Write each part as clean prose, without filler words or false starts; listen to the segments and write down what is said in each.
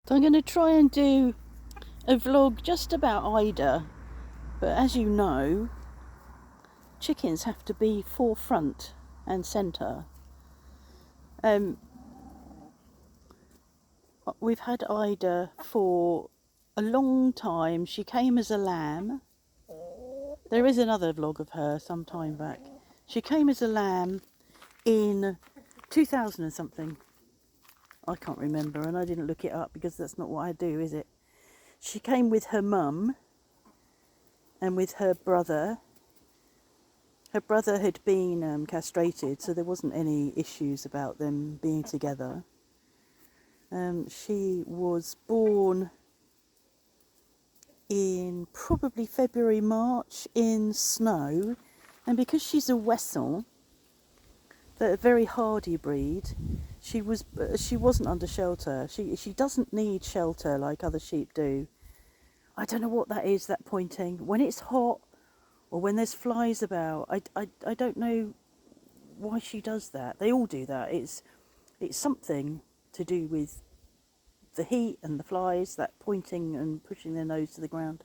So I'm going to try and do a vlog just about Ida, but as you know, chickens have to be forefront and centre. We've had Ida for a long time. She came as a lamb. There is another vlog of her some time back. She came as a lamb in 2000 and something. I can't remember, and I didn't look it up because that's not what I do, is it? She came with her mum and with her brother. Her brother had been castrated, so there wasn't any issues about them being together. She was born in probably February, March in snow, and because she's a Wesson, a very hardy breed, she wasn't under shelter. She doesn't need shelter like other sheep do. I don't know what that is, that pointing. When it's hot or when there's flies about, I don't know why she does that. They all do that. It's something to do with the heat and the flies, that pointing and pushing their nose to the ground.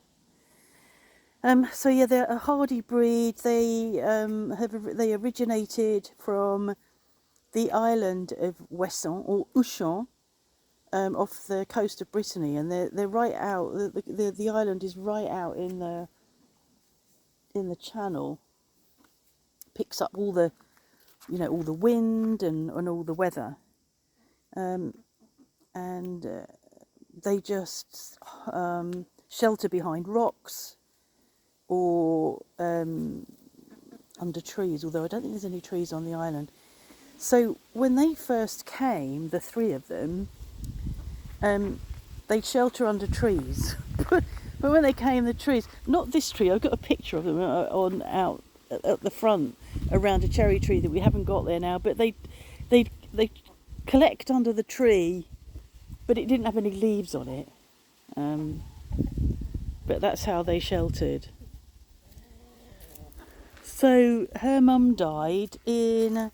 So yeah, they're a hardy breed. They originated from the island of Wesson or Ushant, off the coast of Brittany, and they're right out. The island is right out in the channel. Picks up all the wind and all the weather, and they just shelter behind rocks or under trees, although I don't think there's any trees on the island. So when they first came, the three of them, they'd shelter under trees. But when they came, the trees, not this tree, I've got a picture of them out at the front around a cherry tree that we haven't got there now, but they collect under the tree, but it didn't have any leaves on it. But that's how they sheltered. So her mum died in,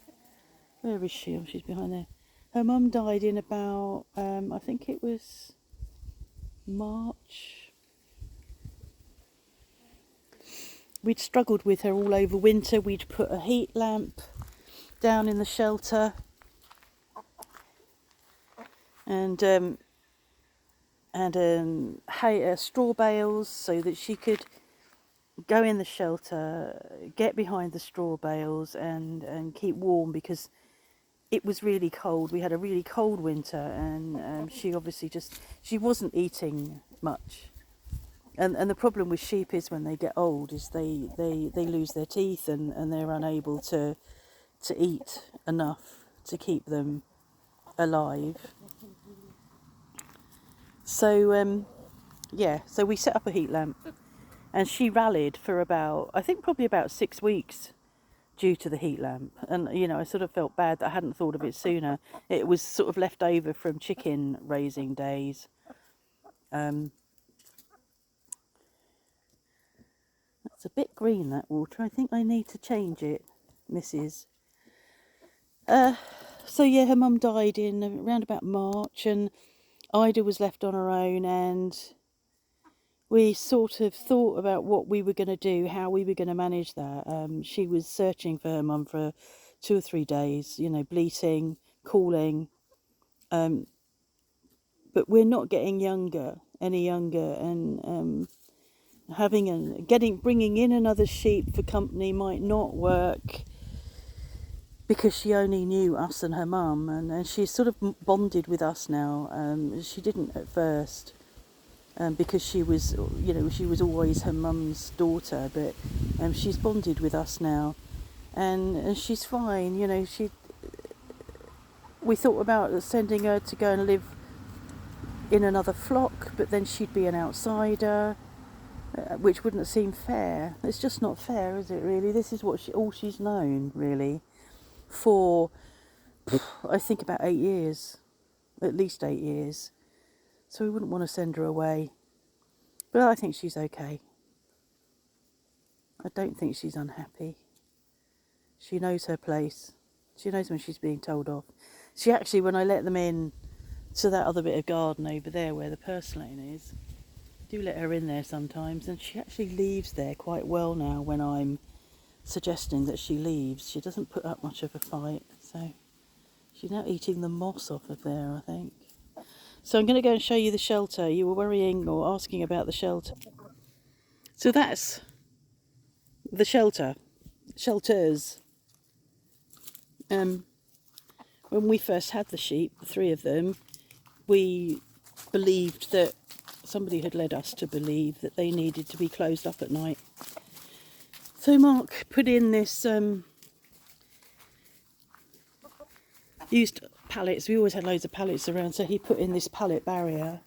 where is she? Oh, she's behind there. Her mum died in about, I think it was March. We'd struggled with her all over winter. We'd put a heat lamp down in the shelter and straw bales so that she could go in the shelter, get behind the straw bales and keep warm, because it was really cold. We had a really cold winter, and she obviously she wasn't eating much. And the problem with sheep is when they get old is they lose their teeth and they're unable to eat enough to keep them alive. So so we set up a heat lamp, and she rallied for probably about 6 weeks due to the heat lamp. And I sort of felt bad that I hadn't thought of it sooner. It was sort of left over from chicken raising days. It's a bit green, that water. I think I need to change it, Mrs. So yeah, her mum died in around about March, and Ida was left on her own, and we sort of thought about what we were going to do, how we were going to manage that. She was searching for her mum for 2 or 3 days, bleating, calling, but we're not getting any younger, and bringing in another sheep for company might not work, because she only knew us and her mum, and she's sort of bonded with us now. She didn't at first, because she was always her mum's daughter, but she's bonded with us now, and she's fine. We thought about sending her to go and live in another flock, but then she'd be an outsider, which wouldn't seem fair. It's just not fair, is it, really? This is all she's known, really, for, I think, about 8 years, at least 8 years. So we wouldn't want to send her away. But I think she's okay. I don't think she's unhappy. She knows her place. She knows when she's being told off. She actually, when I let them in to that other bit of garden over there where the purslane is. Do let her in there sometimes, and she actually leaves there quite well now when I'm suggesting that she leaves. She doesn't put up much of a fight, so she's now eating the moss off of there, I think. So I'm going to go and show you the shelter. You were worrying or asking about the shelter. So that's the shelters. When we first had the sheep, the 3 of them, we believed that somebody had led us to believe that they needed to be closed up at night. So Mark put in this used pallets. We always had loads of pallets around, so he put in this pallet barrier,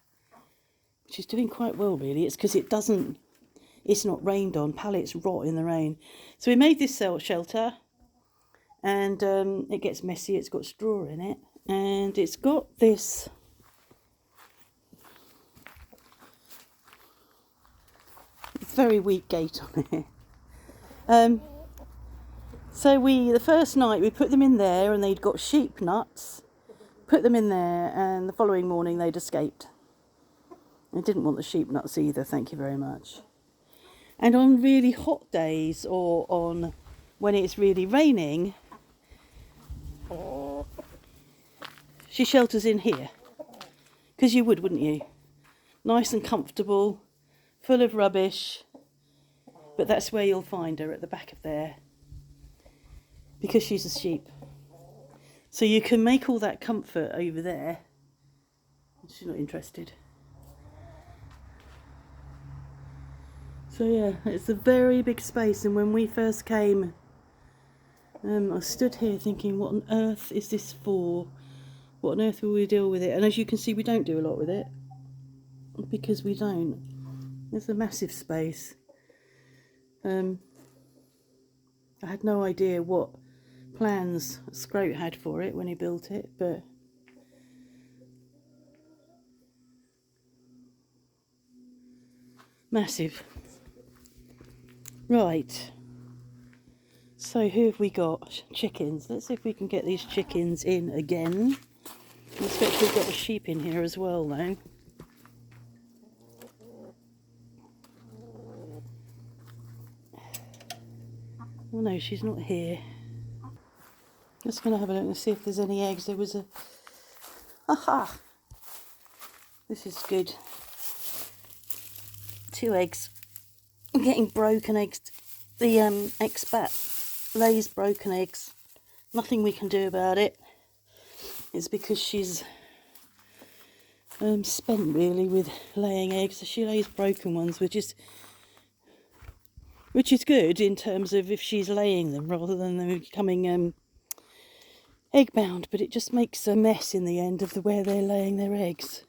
which is doing quite well really. It's because it's not rained on. Pallets rot in the rain. So we made this shelter, and it gets messy. It's got straw in it, and it's got this very weak gate on it. So the first night we put them in there, and they'd got sheep nuts, put them in there, and the following morning they'd escaped. I didn't want the sheep nuts either, thank you very much. And on really hot days, or on when it's really raining, she shelters in here. Because you would, wouldn't you? Nice and comfortable, full of rubbish. But that's where you'll find her, at the back of there. Because she's a sheep. So you can make all that comfort over there. She's not interested. So yeah, it's a very big space, and when we first came, I stood here thinking, what on earth is this for? What on earth will we deal with it? And as you can see, we don't do a lot with it, because we don't. It's a massive space. I had no idea what plans Scroat had for it when he built it, but massive. Right, so who have we got? Chickens. Let's see if we can get these chickens in again. I expect we've got a sheep in here as well though. Oh no, she's not here. Just going to have a look and see if there's any eggs. There was a... Aha! This is good. 2 eggs. I'm getting broken eggs. The expat lays broken eggs. Nothing we can do about it. It's because she's spent really with laying eggs. So she lays broken ones, which is good in terms of if she's laying them rather than them becoming egg bound, but it just makes a mess in the end of where they're laying their eggs.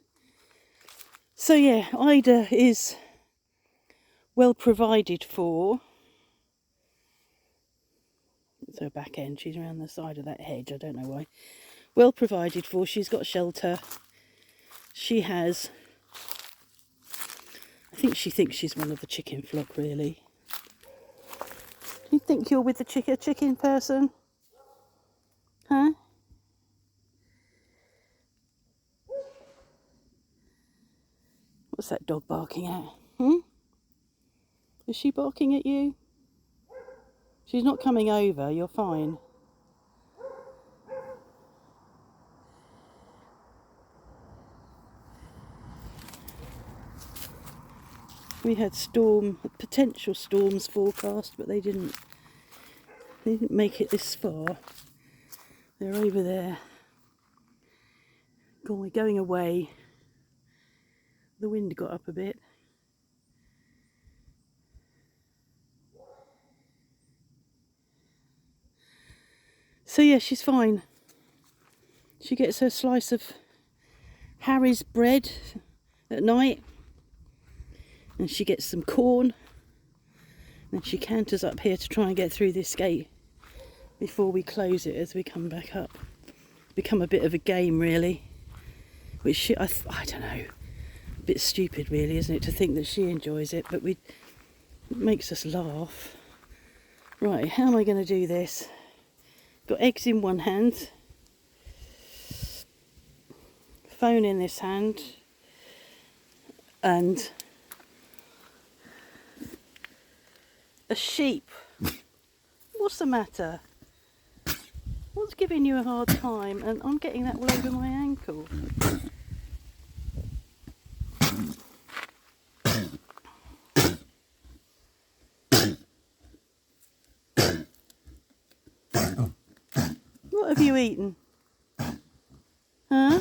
So yeah, Ida is well provided for. It's her back end, she's around the side of that hedge, I don't know why. Well provided for, she's got shelter. She has, I think she thinks she's one of the chicken flock really. Do you think you're with the chicken person? Huh? What's that dog barking at? Is she barking at you? She's not coming over, you're fine. We had potential storms forecast, but they didn't make it this far. They're over there. We're going away. The wind got up a bit. So yeah, she's fine. She gets her slice of Harry's bread at night, and she gets some corn, and she canters up here to try and get through this gate before we close it as we come back up. Become a bit of a game really, which I don't know, a bit stupid really, isn't it, to think that she enjoys it, but it makes us laugh. Right, how am I going to do this? Got eggs in one hand, phone in this hand and a sheep. What's the matter? What's giving you a hard time? And I'm getting that all over my ankle. What have you eaten? Huh?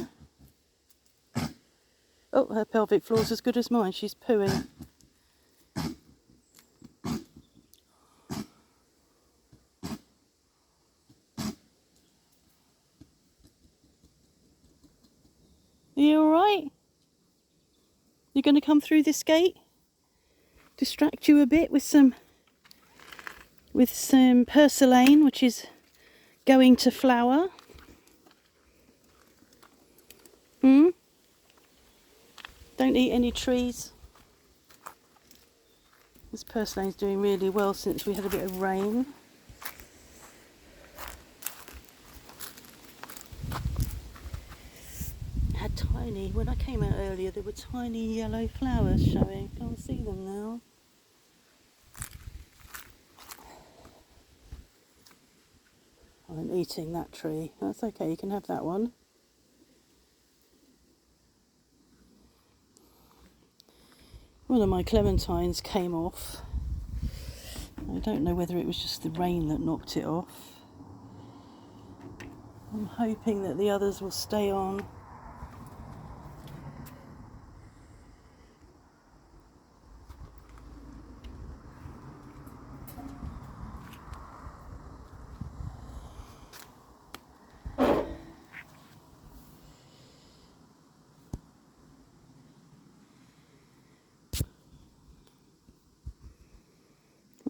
Oh, her pelvic floor's as good as mine. She's pooing. Are you alright? You're going to come through this gate? Distract you a bit with some purslane, which is going to flower. Don't eat any trees. This purslane's doing really well since we had a bit of rain. Had tiny, when I came out earlier, there were tiny yellow flowers showing. Can't see them now. I'm eating that tree. That's okay, you can have that one. One of my clementines came off. I don't know whether it was just the rain that knocked it off. I'm hoping that the others will stay on.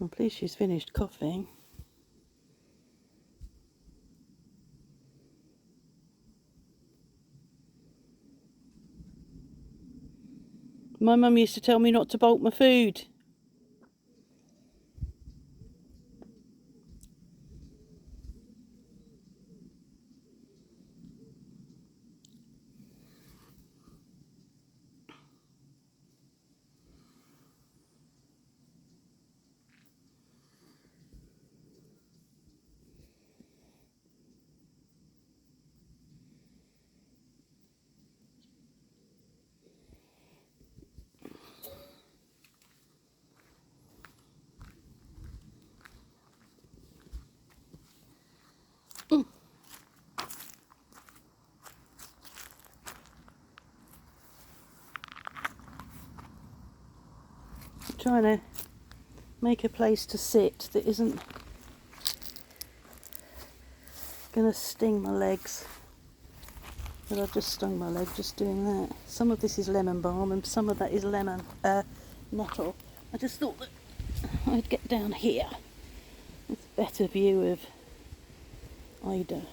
I'm pleased she's finished coughing. My mum used to tell me not to bolt my food. Trying to make a place to sit that isn't going to sting my legs. But I've just stung my leg just doing that. Some of this is lemon balm and some of that is nettle. I just thought that I'd get down here with a better view of Ida.